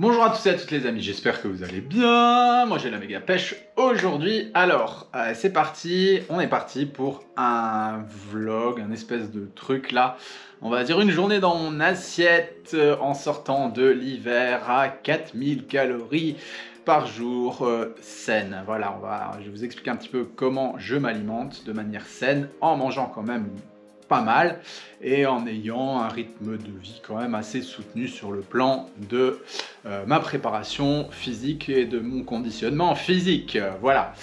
Bonjour à tous et à toutes les amis, j'espère que vous allez bien. Moi j'ai la méga pêche aujourd'hui. Alors c'est parti, on est parti pour un vlog, un espèce de truc là. On va dire une journée dans mon assiette en sortant de l'hiver à 4000 calories par jour saine. Voilà, je vais vous expliquer un petit peu comment je m'alimente de manière saine en mangeant quand même pas mal et en ayant un rythme de vie quand même assez soutenu sur le plan de ma préparation physique et de mon conditionnement physique. Voilà.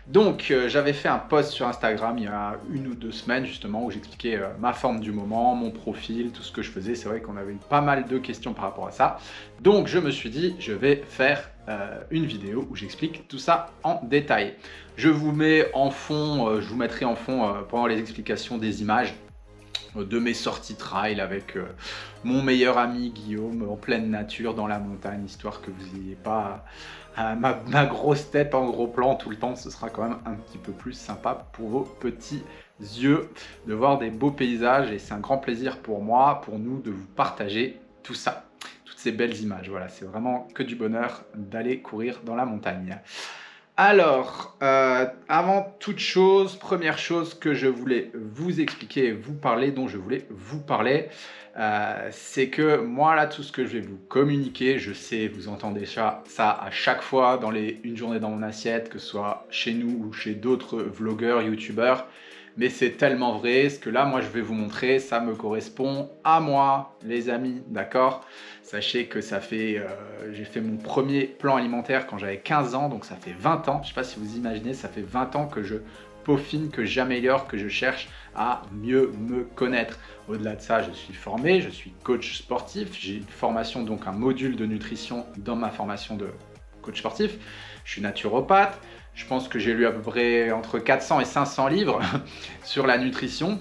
Donc j'avais fait un post sur Instagram il y a 1 ou 2 semaines justement où j'expliquais ma forme du moment, mon profil, tout ce que je faisais. C'est vrai qu'on avait eu pas mal de questions par rapport à ça. Donc je me suis dit je vais faire une vidéo où j'explique tout ça en détail. Je vous mets en fond, je vous mettrai en fond pendant les explications des images de mes sorties trail avec mon meilleur ami Guillaume en pleine nature dans la montagne, histoire que vous n'ayez pas ma grosse tête en gros plan tout le temps. Ce sera quand même un petit peu plus sympa pour vos petits yeux de voir des beaux paysages et c'est un grand plaisir pour moi, pour nous, de vous partager tout ça, toutes ces belles images. Voilà, c'est vraiment que du bonheur d'aller courir dans la montagne. Alors, avant toute chose, première chose que je voulais vous expliquer, vous parler, dont je voulais vous parler, c'est que moi là, tout ce que je vais vous communiquer, je sais, vous entendez ça à chaque fois dans les une journée dans mon assiette, que ce soit chez nous ou chez d'autres vlogueurs, youtubeurs, mais c'est tellement vrai, ce que là, moi, je vais vous montrer, ça me correspond à moi, les amis, d'accord? Sachez que ça fait, j'ai fait mon premier plan alimentaire quand j'avais 15 ans, donc ça fait 20 ans. Je ne sais pas si vous imaginez, ça fait 20 ans que je peaufine, que j'améliore, que je cherche à mieux me connaître. Au-delà de ça, je suis formé, je suis coach sportif, j'ai une formation, donc un module de nutrition dans ma formation de coach sportif. Je suis naturopathe. Je pense que j'ai lu à peu près entre 400 et 500 livres sur la nutrition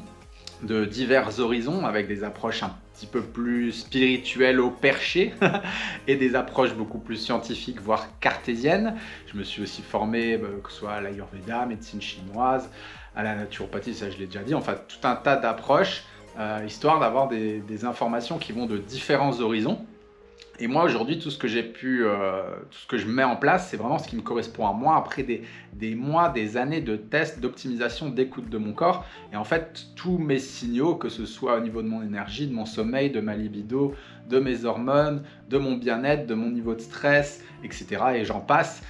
de divers horizons avec des approches un petit peu plus spirituelles au perché et des approches beaucoup plus scientifiques, voire cartésiennes. Je me suis aussi formé, que ce soit à l'Ayurveda, médecine chinoise, à la naturopathie, ça je l'ai déjà dit, enfin tout un tas d'approches, histoire d'avoir des informations qui vont de différents horizons. Et moi aujourd'hui, tout ce que j'ai pu, tout ce que je mets en place, c'est vraiment ce qui me correspond à moi après des mois, des années de tests, d'optimisation, d'écoute de mon corps. Et en fait, tous mes signaux, que ce soit au niveau de mon énergie, de mon sommeil, de ma libido, de mes hormones, de mon bien-être, de mon niveau de stress, etc. et j'en passe,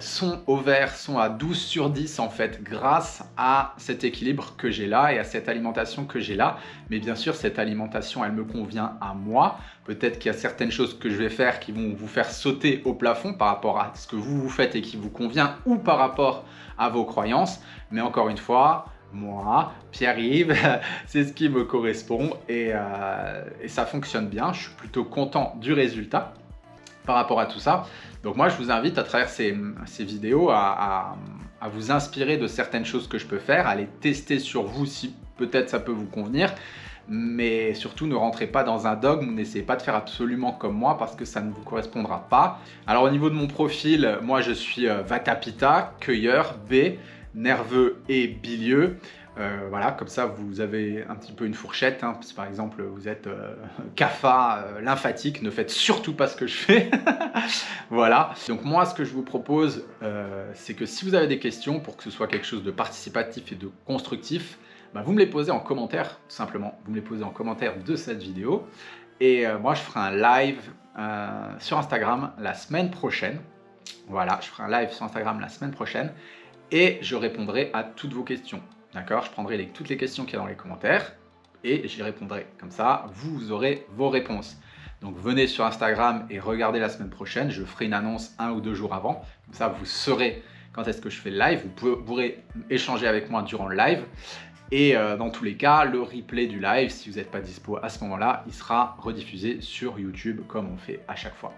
sont au vert, sont à 12 sur 10 en fait, grâce à cet équilibre que j'ai là et à cette alimentation que j'ai là. Mais bien sûr, cette alimentation, elle me convient à moi. Peut-être qu'il y a certaines choses que je vais faire qui vont vous faire sauter au plafond par rapport à ce que vous faites et qui vous convient ou par rapport à vos croyances. Mais encore une fois, moi, Pierre-Yves, c'est ce qui me correspond et ça fonctionne bien. Je suis plutôt content du résultat par rapport à tout ça. Donc moi, je vous invite à travers ces vidéos à vous inspirer de certaines choses que je peux faire, à les tester sur vous si peut-être ça peut vous convenir. Mais surtout, ne rentrez pas dans un dogme, n'essayez pas de faire absolument comme moi parce que ça ne vous correspondra pas. Alors au niveau de mon profil, moi je suis Vata Pitta, cueilleur, B, nerveux et bilieux. Voilà, comme ça vous avez un petit peu une fourchette. Hein. Si par exemple vous êtes Kapha, lymphatique, ne faites surtout pas ce que je fais. Voilà, donc moi ce que je vous propose, c'est que si vous avez des questions pour que ce soit quelque chose de participatif et de constructif, vous me les posez en commentaire, tout simplement. Vous me les posez en commentaire de cette vidéo. Et moi, je ferai un live sur Instagram la semaine prochaine. Voilà, je ferai un live sur Instagram la semaine prochaine. Et je répondrai à toutes vos questions. D'accord? Je prendrai toutes les questions qu'il y a dans les commentaires. Et j'y répondrai. Comme ça, vous aurez vos réponses. Donc venez sur Instagram et regardez la semaine prochaine. Je ferai une annonce 1 ou 2 jours avant. Comme ça, vous saurez quand est-ce que je fais le live. Vous pourrez échanger avec moi durant le live. Et dans tous les cas, le replay du live, si vous n'êtes pas dispo à ce moment-là, il sera rediffusé sur YouTube comme on fait à chaque fois.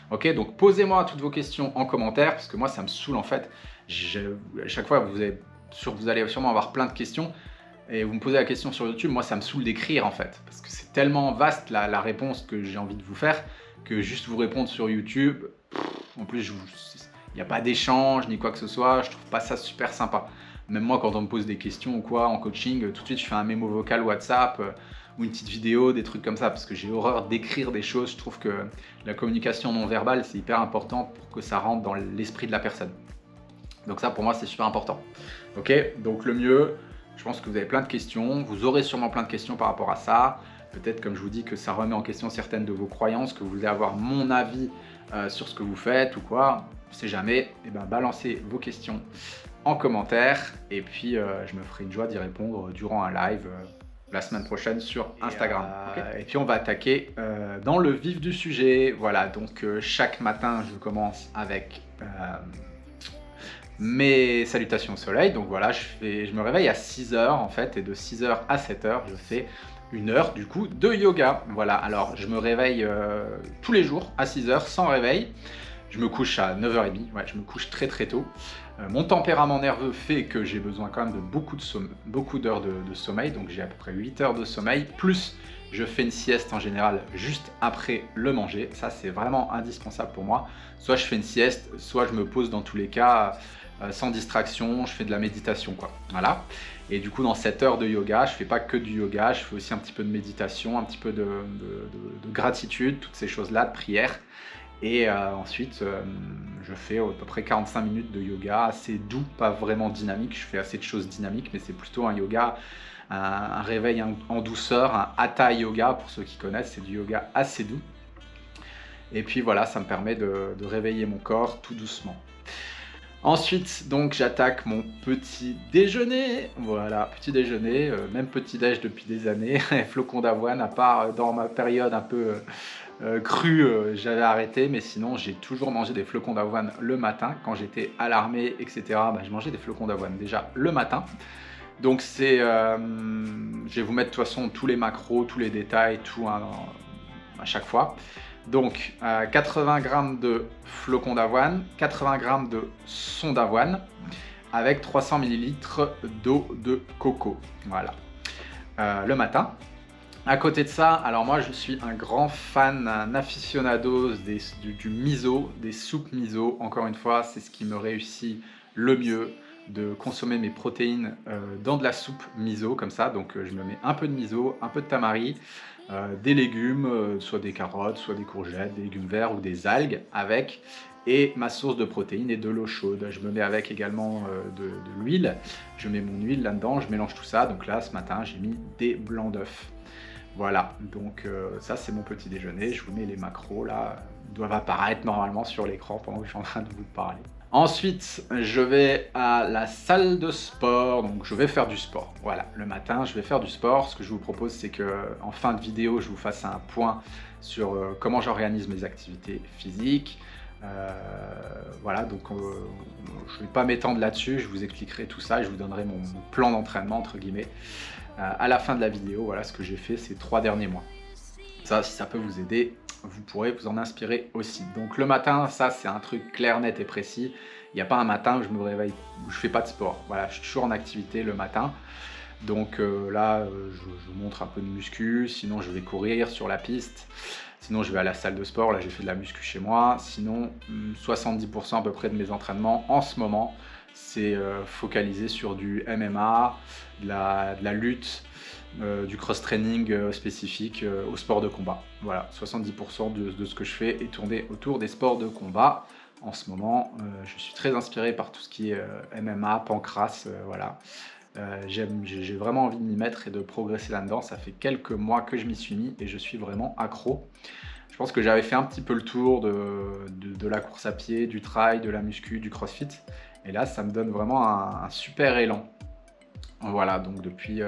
Ok, donc posez-moi toutes vos questions en commentaire parce que moi ça me saoule en fait. À chaque fois, vous allez sûrement avoir plein de questions et vous me posez la question sur YouTube, moi ça me saoule d'écrire en fait parce que c'est tellement vaste la réponse que j'ai envie de vous faire que juste vous répondre sur YouTube, en plus il n'y a pas d'échange ni quoi que ce soit, je trouve pas ça super sympa. Même moi, quand on me pose des questions ou quoi en coaching, tout de suite je fais un mémo vocal WhatsApp ou une petite vidéo, des trucs comme ça, parce que j'ai horreur d'écrire des choses. Je trouve que la communication non verbale, c'est hyper important pour que ça rentre dans l'esprit de la personne. Donc ça, pour moi, c'est super important. Ok, donc le mieux, je pense que vous avez plein de questions, vous aurez sûrement plein de questions par rapport à ça. Peut-être, comme je vous dis, que ça remet en question certaines de vos croyances, que vous voulez avoir mon avis sur ce que vous faites ou quoi. On ne sait jamais, et ben balancez vos questions en commentaire et puis je me ferai une joie d'y répondre durant un live la semaine prochaine sur Instagram. Okay. Et puis on va attaquer dans le vif du sujet. Voilà, donc chaque matin je commence avec mes salutations au soleil. Donc voilà, je me réveille à 6h en fait, et de 6h à 7h je fais une heure du coup de yoga. Voilà, alors je me réveille tous les jours à 6h sans réveil. Je me couche à 9h30, ouais, je me couche très tôt. Mon tempérament nerveux fait que j'ai besoin quand même de beaucoup d'heures de sommeil, donc j'ai à peu près 8 heures de sommeil, plus je fais une sieste en général juste après le manger. Ça, c'est vraiment indispensable pour moi. Soit je fais une sieste, soit je me pose dans tous les cas sans distraction, je fais de la méditation, quoi. Voilà. Et du coup, dans cette heure de yoga, je fais pas que du yoga, je fais aussi un petit peu de méditation, un petit peu de gratitude, toutes ces choses-là, de prière. Et ensuite, je fais à peu près 45 minutes de yoga, assez doux, pas vraiment dynamique. Je fais assez de choses dynamiques, mais c'est plutôt un yoga, un réveil en douceur, un hatha yoga, pour ceux qui connaissent, c'est du yoga assez doux. Et puis voilà, ça me permet de réveiller mon corps tout doucement. Ensuite, donc, j'attaque mon petit déjeuner. Voilà, petit déjeuner, même petit déj depuis des années. Flocons d'avoine, à part dans ma période un peu crue, j'avais arrêté. Mais sinon, j'ai toujours mangé des flocons d'avoine le matin. Quand j'étais à l'armée, etc., bah, je mangeais des flocons d'avoine déjà le matin. Donc, c'est, je vais vous mettre de toute façon tous les macros, tous les détails, tout à chaque fois. Donc 80 g de flocons d'avoine, 80 g de son d'avoine avec 300 ml d'eau de coco. Voilà, le matin. À côté de ça, alors moi je suis un grand fan, un aficionado du miso, des soupes miso. Encore une fois, c'est ce qui me réussit le mieux, de consommer mes protéines dans de la soupe miso comme ça. Donc je me mets un peu de miso, un peu de tamari, des légumes, soit des carottes, soit des courgettes, des légumes verts ou des algues avec, et ma source de protéines et de l'eau chaude. Je me mets avec également de l'huile, je mets mon huile là-dedans, je mélange tout ça. Donc là ce matin j'ai mis des blancs d'œufs. Voilà, donc ça c'est mon petit déjeuner. Je vous mets les macros là, ils doivent apparaître normalement sur l'écran pendant que je suis en train de vous parler. Ensuite, je vais à la salle de sport, donc je vais faire du sport. Voilà, le matin, je vais faire du sport. Ce que je vous propose, c'est qu'en fin de vidéo, je vous fasse un point sur comment j'organise mes activités physiques. Voilà, donc je ne vais pas m'étendre là-dessus, je vous expliquerai tout ça et je vous donnerai mon plan d'entraînement, entre guillemets, à la fin de la vidéo. Voilà ce que j'ai fait ces 3 derniers mois. Ça, si ça peut vous aider, vous pourrez vous en inspirer aussi. Donc le matin, ça c'est un truc clair, net et précis. Il n'y a pas un matin où je me réveille, où je fais pas de sport. Voilà, je suis toujours en activité le matin. Donc là, je vous montre un peu de muscu. Sinon, je vais courir sur la piste. Sinon, je vais à la salle de sport. Là, j'ai fait de la muscu chez moi. Sinon, 70% à peu près de mes entraînements en ce moment, c'est focalisé sur du MMA, de la lutte, du cross-training spécifique au sport de combat. Voilà, 70% de ce que je fais est tourné autour des sports de combat. En ce moment, je suis très inspiré par tout ce qui est MMA, pancrace, voilà. J'ai vraiment envie de m'y mettre et de progresser là-dedans. Ça fait quelques mois que je m'y suis mis et je suis vraiment accro. Je pense que j'avais fait un petit peu le tour de la course à pied, du trail, de la muscu, du crossfit. Et là, ça me donne vraiment un super élan. Voilà, donc depuis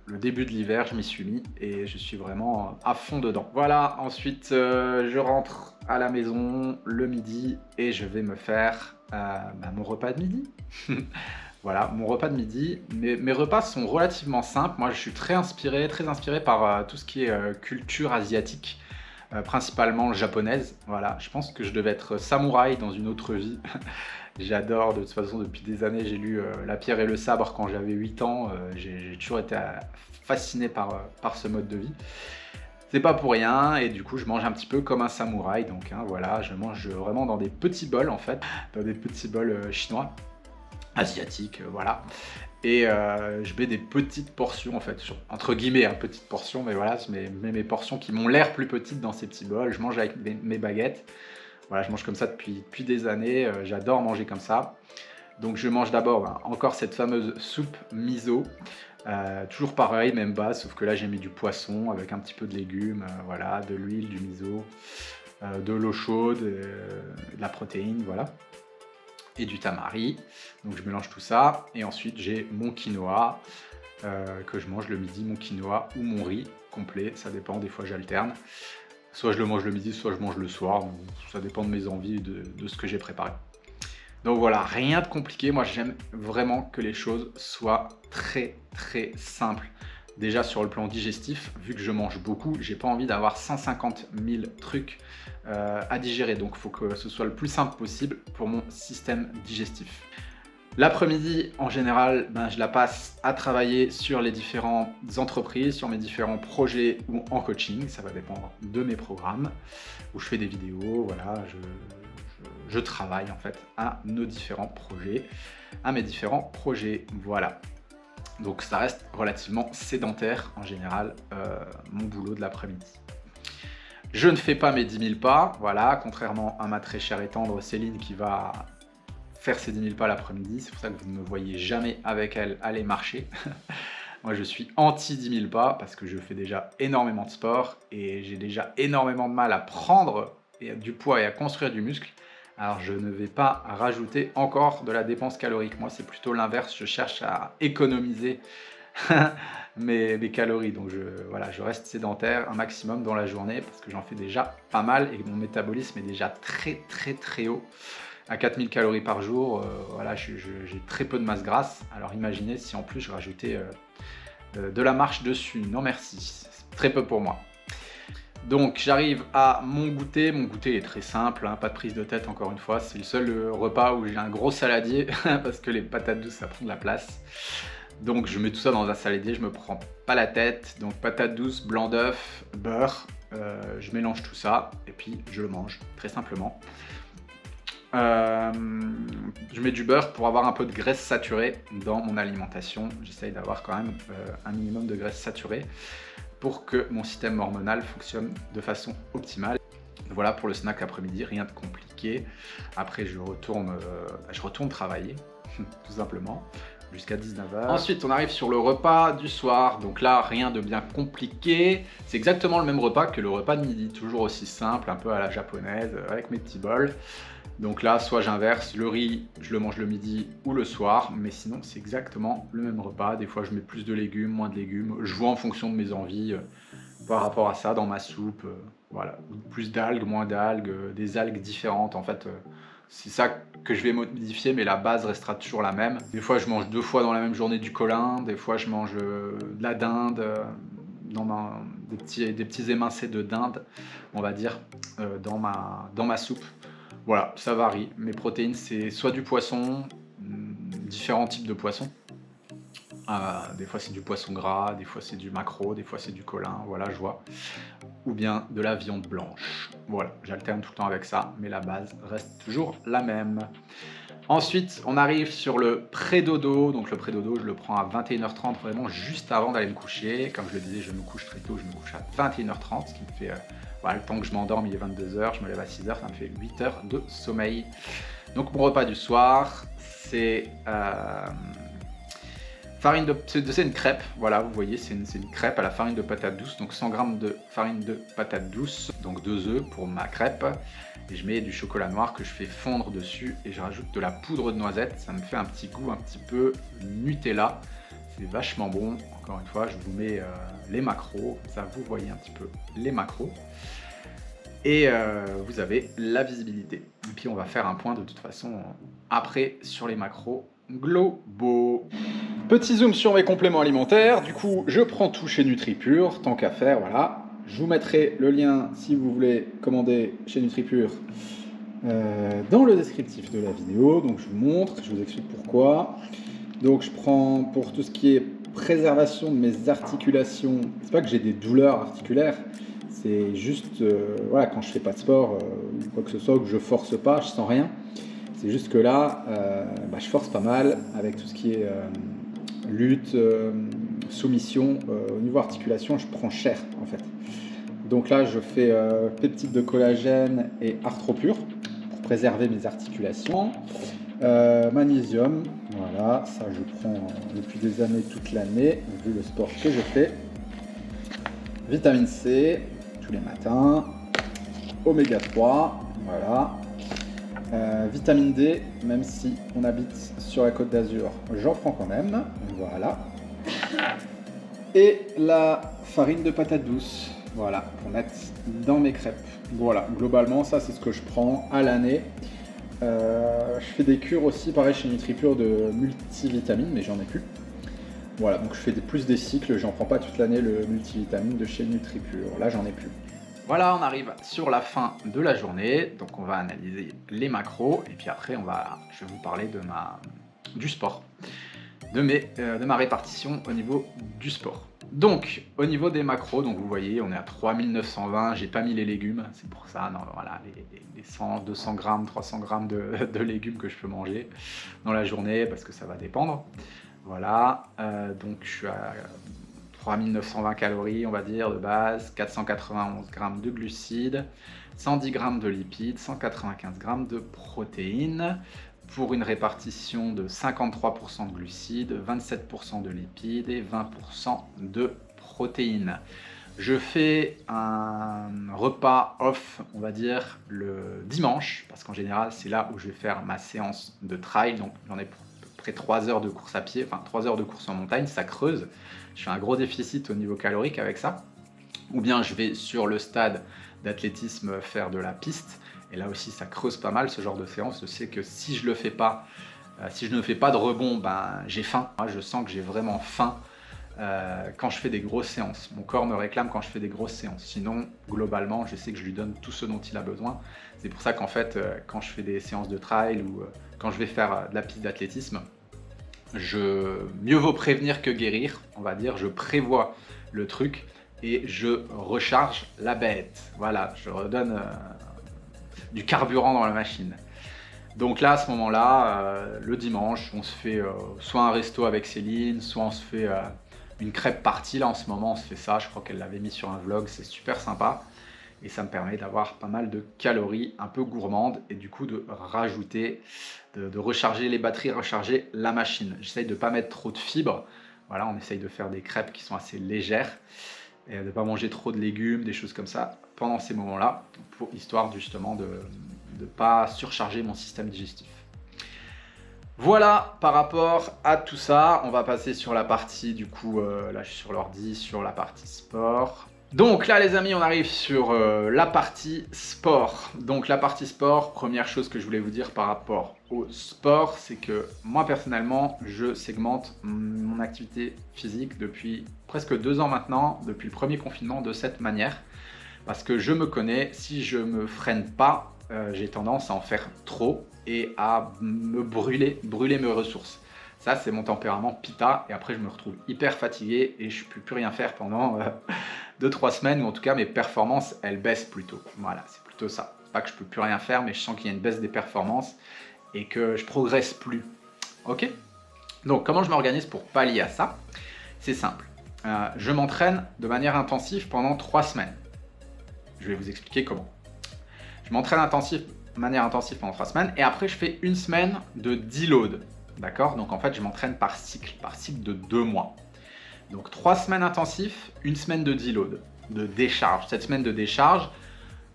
le début de l'hiver, je m'y suis mis et je suis vraiment à fond dedans. Voilà, ensuite je rentre à la maison le midi et je vais me faire mon repas de midi. Voilà, mon repas de midi. Mes repas sont relativement simples. Moi, je suis très inspiré par tout ce qui est culture asiatique, principalement japonaise. Voilà, je pense que je devais être samouraï dans une autre vie. J'adore, de toute façon, depuis des années, j'ai lu La Pierre et le Sabre quand j'avais 8 ans. J'ai toujours été fasciné par ce mode de vie. C'est pas pour rien, et du coup, je mange un petit peu comme un samouraï. Donc, hein, voilà, je mange vraiment dans des petits bols, en fait, dans des petits bols chinois. asiatique, voilà. Et je mets des petites portions, en fait, entre guillemets, hein, petites portions, mais voilà, je mets mes portions qui m'ont l'air plus petites dans ces petits bols. Je mange avec mes baguettes. Voilà, je mange comme ça depuis des années. J'adore manger comme ça. Donc je mange d'abord encore cette fameuse soupe miso. Toujours pareil, même base, sauf que là j'ai mis du poisson avec un petit peu de légumes, voilà, de l'huile, du miso, de l'eau chaude, de la protéine, voilà, et du tamari. Donc je mélange tout ça, et ensuite j'ai mon quinoa que je mange le midi, mon quinoa ou mon riz complet, ça dépend, des fois j'alterne. Soit je le mange le midi, soit je mange le soir, ça dépend de mes envies, de ce que j'ai préparé. Donc voilà, rien de compliqué. Moi, j'aime vraiment que les choses soient très très simples. Déjà sur le plan digestif, vu que je mange beaucoup, j'ai pas envie d'avoir 150 000 trucs à digérer. Donc il faut que ce soit le plus simple possible pour mon système digestif. L'après-midi, en général, je la passe à travailler sur les différentes entreprises, sur mes différents projets ou en coaching. Ça va dépendre de mes programmes, où je fais des vidéos, voilà, je travaille en fait à nos différents projets, à mes différents projets, voilà. Donc ça reste relativement sédentaire en général, mon boulot de l'après-midi. Je ne fais pas mes 10 000 pas, voilà, contrairement à ma très chère et tendre Céline qui va faire ses 10 000 pas l'après-midi. C'est pour ça que vous ne me voyez jamais avec elle aller marcher. Moi, je suis anti 10 000 pas parce que je fais déjà énormément de sport et j'ai déjà énormément de mal à prendre du poids et à construire du muscle. Alors, je ne vais pas rajouter encore de la dépense calorique. Moi, c'est plutôt l'inverse. Je cherche à économiser mes calories. Donc, voilà, je reste sédentaire un maximum dans la journée parce que j'en fais déjà pas mal et mon métabolisme est déjà très, très, très haut. À 4000 calories par jour, voilà, j'ai très peu de masse grasse. Alors imaginez si en plus je rajoutais de la marche dessus. Non merci, c'est très peu pour moi. Donc j'arrive à mon goûter. Mon goûter est très simple, hein, pas de prise de tête encore une fois. C'est le seul repas où j'ai un gros saladier parce que les patates douces ça prend de la place. Donc je mets tout ça dans un saladier, je me prends pas la tête. Donc patates douces, blanc d'œuf, beurre, je mélange tout ça et puis je le mange très simplement. Je mets du beurre pour avoir un peu de graisse saturée dans mon alimentation. J'essaye d'avoir quand même un minimum de graisse saturée pour que mon système hormonal fonctionne de façon optimale. Voilà pour le snack après-midi, rien de compliqué. Après je retourne travailler, tout simplement, jusqu'à 19h. Ensuite on arrive sur le repas du soir, donc là rien de bien compliqué. C'est exactement le même repas que le repas de midi, toujours aussi simple, un peu à la japonaise, avec mes petits bols. Donc là, soit j'inverse, le riz, je le mange le midi ou le soir, mais sinon c'est exactement le même repas. Des fois je mets plus de légumes, moins de légumes, je vois en fonction de mes envies par rapport à ça dans ma soupe. Voilà, plus d'algues, moins d'algues, des algues différentes en fait. C'est ça que je vais modifier, mais la base restera toujours la même. Des fois je mange 2 fois dans la même journée du colin, des fois je mange de la dinde, des petits émincés de dinde, on va dire, dans ma soupe. Voilà, ça varie. Mes protéines, c'est soit du poisson, différents types de poissons. Des fois, c'est du poisson gras, des fois, c'est du maquereau, des fois, c'est du colin, voilà, je vois. Ou bien de la viande blanche. Voilà, j'alterne tout le temps avec ça, mais la base reste toujours la même. Ensuite, on arrive sur le pré-dodo. Donc le pré-dodo, je le prends à 21h30, vraiment juste avant d'aller me coucher. Comme je le disais, je me couche très tôt, je me couche à 21h30, ce qui me fait... voilà, le temps que je m'endorme, il est 22h, je me lève à 6h, ça me fait 8 heures de sommeil. Donc mon repas du soir, c'est c'est une crêpe, voilà, vous voyez, c'est une crêpe à la farine de patate douce, donc 100 g de farine de patate douce, donc 2 œufs pour ma crêpe, et je mets du chocolat noir que je fais fondre dessus, et je rajoute de la poudre de noisette, ça me fait un petit goût un petit peu Nutella, c'est vachement bon. Encore une fois, je vous mets les macros, comme ça vous voyez un petit peu les macros, et vous avez la visibilité. Et puis on va faire un point de toute façon après sur les macros globaux. Petit zoom sur mes compléments alimentaires. Du coup, je prends tout chez NutriPure, tant qu'à faire, voilà. Je vous mettrai le lien si vous voulez commander chez NutriPure dans le descriptif de la vidéo. Donc je vous montre, je vous explique pourquoi. Donc je prends pour tout ce qui est préservation de mes articulations. C'est pas que j'ai des douleurs articulaires, c'est juste voilà, quand je fais pas de sport ou quoi que ce soit, que je force pas, je sens rien. C'est juste que là, je force pas mal avec tout ce qui est lutte, soumission. Au niveau articulation, je prends cher en fait. Donc là, je fais peptides de collagène et arthropure pour préserver mes articulations. Magnésium, voilà, ça je prends depuis des années, toute l'année, vu le sport que je fais. Vitamine C, tous les matins. Oméga 3, voilà. Vitamine D, même si on habite sur la Côte d'Azur, j'en prends quand même, voilà. Et la farine de patate douce, voilà, pour mettre dans mes crêpes. Voilà, globalement, ça c'est ce que je prends à l'année. Je fais des cures aussi, pareil chez NutriPure, de multivitamines, mais j'en ai plus. Voilà, donc je fais plus des cycles, j'en prends pas toute l'année le multivitamine de chez NutriPure, là j'en ai plus. Voilà, on arrive sur la fin de la journée, donc on va analyser les macros, et puis après je vais vous parler du sport, de ma répartition au niveau du sport. Donc, au niveau des macros, donc vous voyez, on est à 3920, j'ai pas mis les légumes, c'est pour ça, non, voilà, les 100, 200 grammes, 300 grammes de légumes que je peux manger dans la journée, parce que ça va dépendre. Voilà, donc je suis à 3920 calories, on va dire, de base, 491 grammes de glucides, 110 grammes de lipides, 195 grammes de protéines, pour une répartition de 53% de glucides, 27% de lipides et 20% de protéines. Je fais un repas off, on va dire, le dimanche, parce qu'en général, c'est là où je vais faire ma séance de trail, donc j'en ai pour à peu près 3 heures de course à pied, enfin 3 heures de course en montagne, ça creuse. Je fais un gros déficit au niveau calorique avec ça. Ou bien je vais sur le stade d'athlétisme faire de la piste. Et là aussi, ça creuse pas mal ce genre de séance. Je sais que si je le fais pas, si je ne fais pas de rebond, j'ai faim. Moi, je sens que j'ai vraiment faim quand je fais des grosses séances. Mon corps me réclame quand je fais des grosses séances. Sinon, globalement, je sais que je lui donne tout ce dont il a besoin. C'est pour ça qu'en fait, quand je fais des séances de trail ou quand je vais faire de la piste d'athlétisme, mieux vaut prévenir que guérir, on va dire. Je prévois le truc et je recharge la bête. Voilà, je redonne du carburant dans la machine. Donc là, à ce moment-là, le dimanche, on se fait soit un resto avec Céline, soit on se fait une crêpe partie. Là, en ce moment, on se fait ça. Je crois qu'elle l'avait mis sur un vlog. C'est super sympa. Et ça me permet d'avoir pas mal de calories un peu gourmandes et du coup de rajouter, de recharger les batteries, recharger la machine. J'essaye de ne pas mettre trop de fibres. Voilà, on essaye de faire des crêpes qui sont assez légères et de ne pas manger trop de légumes, des choses comme ça pendant ces moments-là, histoire justement de ne pas surcharger mon système digestif. Voilà par rapport à tout ça. On va passer sur la partie, du coup, là je suis sur l'ordi, sur la partie sport. Donc là les amis, on arrive sur la partie sport. Donc la partie sport, première chose que je voulais vous dire par rapport au sport, c'est que moi personnellement, je segmente mon activité physique depuis presque 2 ans maintenant, depuis le premier confinement, de cette manière. Parce que je me connais, si je me freine pas, j'ai tendance à en faire trop et à me brûler mes ressources. Ça, c'est mon tempérament Pitta, et après je me retrouve hyper fatigué et je ne peux plus rien faire pendant 2-3 semaines, ou en tout cas mes performances, elles baissent plutôt. Voilà, c'est plutôt ça. Pas que je ne peux plus rien faire, mais je sens qu'il y a une baisse des performances et que je progresse plus. Ok? Donc comment je m'organise pour pallier à ça? C'est simple. Je m'entraîne de manière intensive pendant 3 semaines. Je vais vous expliquer comment. Je m'entraîne de manière intensive pendant 3 semaines et après je fais une semaine de deload. D'accord? Donc en fait, je m'entraîne par cycle de 2 mois. Donc 3 semaines intensifs, une semaine de deload, de décharge. Cette semaine de décharge,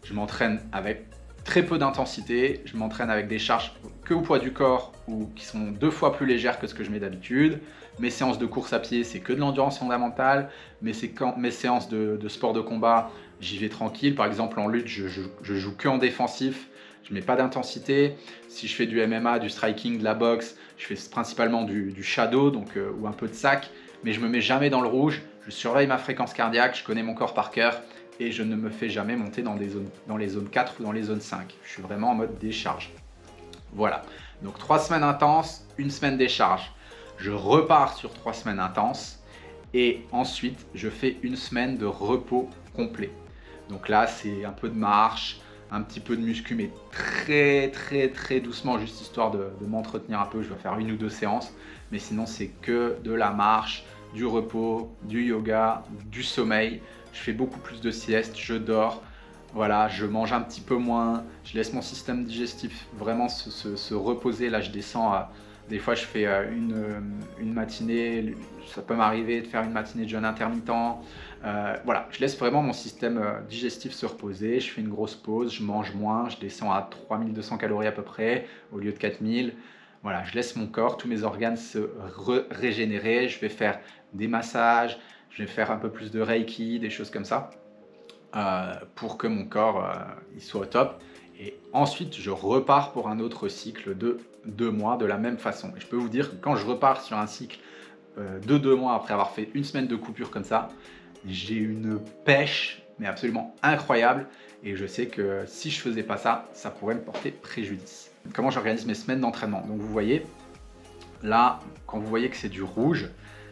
je m'entraîne avec très peu d'intensité. Je m'entraîne avec des charges que au poids du corps ou qui sont 2 fois plus légères que ce que je mets d'habitude. Mes séances de course à pied, c'est que de l'endurance fondamentale. Mes séances de sport de combat, j'y vais tranquille. Par exemple, en lutte, je joue que en défensif. Je ne mets pas d'intensité. Si je fais du MMA, du striking, de la boxe, je fais principalement du shadow, donc, ou un peu de sac, mais je ne me mets jamais dans le rouge. Je surveille ma fréquence cardiaque, je connais mon corps par cœur et je ne me fais jamais monter dans les zones 4 ou dans les zones 5. Je suis vraiment en mode décharge. Voilà, donc 3 semaines intenses, une semaine décharge. Je repars sur 3 semaines intenses et ensuite je fais une semaine de repos complet. Donc là, c'est un peu de marche, un petit peu de muscu, mais très doucement, juste histoire de m'entretenir un peu. Je vais faire 1 ou 2 séances, mais sinon c'est que de la marche, du repos, du yoga, du sommeil. Je fais beaucoup plus de sieste, je dors. Voilà, je mange un petit peu moins, je laisse mon système digestif vraiment se reposer. Là, je descends à... Des fois, je fais une matinée, ça peut m'arriver de faire une matinée de jeûne intermittent. Voilà, je laisse vraiment mon système digestif se reposer. Je fais une grosse pause, je mange moins, je descends à 3200 calories à peu près, au lieu de 4000. Voilà, je laisse mon corps, tous mes organes se régénérer. Je vais faire des massages, je vais faire un peu plus de Reiki, des choses comme ça. Pour que mon corps il soit au top. Et ensuite, je repars pour un autre cycle de 2 mois de la même façon. Et je peux vous dire que quand je repars sur un cycle de 2 mois après avoir fait une semaine de coupure comme ça, j'ai une pêche, mais absolument incroyable. Et je sais que si je faisais pas ça, ça pourrait me porter préjudice. Comment j'organise mes semaines d'entraînement? Donc vous voyez, là, quand vous voyez que c'est du rouge,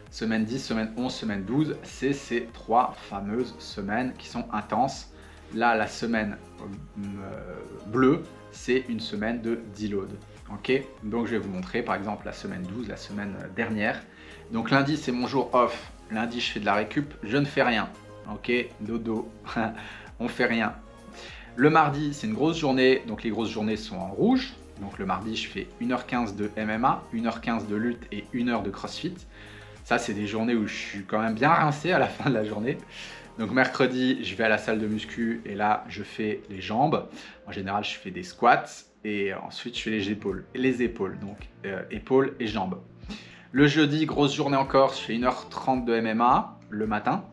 semaine 10, semaine 11, semaine 12, c'est ces 3 fameuses semaines qui sont intenses. Là, la semaine bleue, c'est une semaine de deload. Ok, donc je vais vous montrer par exemple la semaine 12, la semaine dernière. Donc lundi, c'est mon jour off. Lundi, je fais de la récup, je ne fais rien. Ok, dodo, on fait rien. Le mardi, c'est une grosse journée, donc les grosses journées sont en rouge. Donc le mardi, je fais 1h15 de MMA, 1h15 de lutte et 1 heure de crossfit. Ça, c'est des journées où je suis quand même bien rincé à la fin de la journée. Donc mercredi, je vais à la salle de muscu et là, je fais les jambes. En général, je fais des squats et ensuite, je fais les épaules. Donc épaules et jambes. Le jeudi, grosse journée encore, je fais 1h30 de MMA le matin.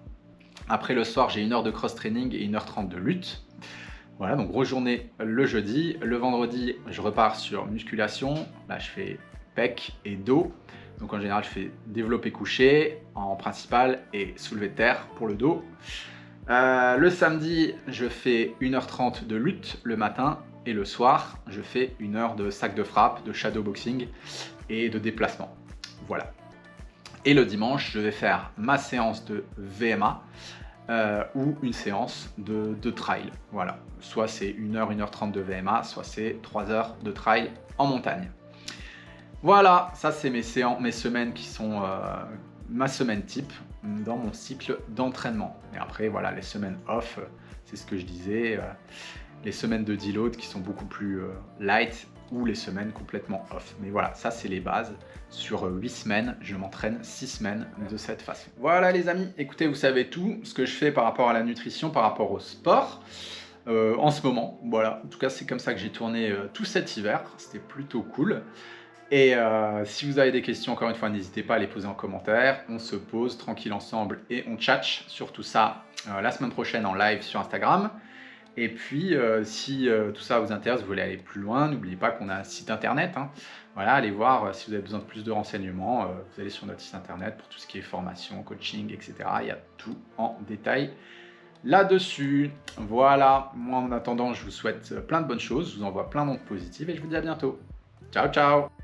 Après, le soir, j'ai 1 heure de cross-training et 1h30 de lutte. Voilà, donc grosse journée le jeudi. Le vendredi, je repars sur musculation. Là, je fais pec et dos. Donc en général, je fais développé couché en principal et soulevé de terre pour le dos. Le samedi, je fais 1h30 de lutte le matin et le soir, je fais 1 heure de sac de frappe, de shadow boxing et de déplacement. Voilà. Et le dimanche, je vais faire ma séance de VMA ou une séance de trail. Voilà. Soit c'est 1 heure, 1h30 de VMA, soit c'est 3 heures de trail en montagne. Voilà, ça c'est mes semaines qui sont ma semaine type dans mon cycle d'entraînement. Et après, voilà, les semaines off, c'est ce que je disais, les semaines de deload qui sont beaucoup plus light ou les semaines complètement off. Mais voilà, ça c'est les bases. Sur 8 semaines, je m'entraîne 6 semaines de cette façon. Voilà les amis, écoutez, vous savez tout ce que je fais par rapport à la nutrition, par rapport au sport. En ce moment, voilà, en tout cas c'est comme ça que j'ai tourné tout cet hiver, c'était plutôt cool. Et si vous avez des questions, encore une fois, n'hésitez pas à les poser en commentaire. On se pose tranquille ensemble et on tchatche sur tout ça la semaine prochaine en live sur Instagram. Et puis, si tout ça vous intéresse, vous voulez aller plus loin, n'oubliez pas qu'on a un site internet. Hein. Voilà, allez voir si vous avez besoin de plus de renseignements. Vous allez sur notre site internet pour tout ce qui est formation, coaching, etc. Il y a tout en détail là-dessus. Voilà, moi en attendant, je vous souhaite plein de bonnes choses. Je vous envoie plein d'ondes positives et je vous dis à bientôt. Ciao, ciao!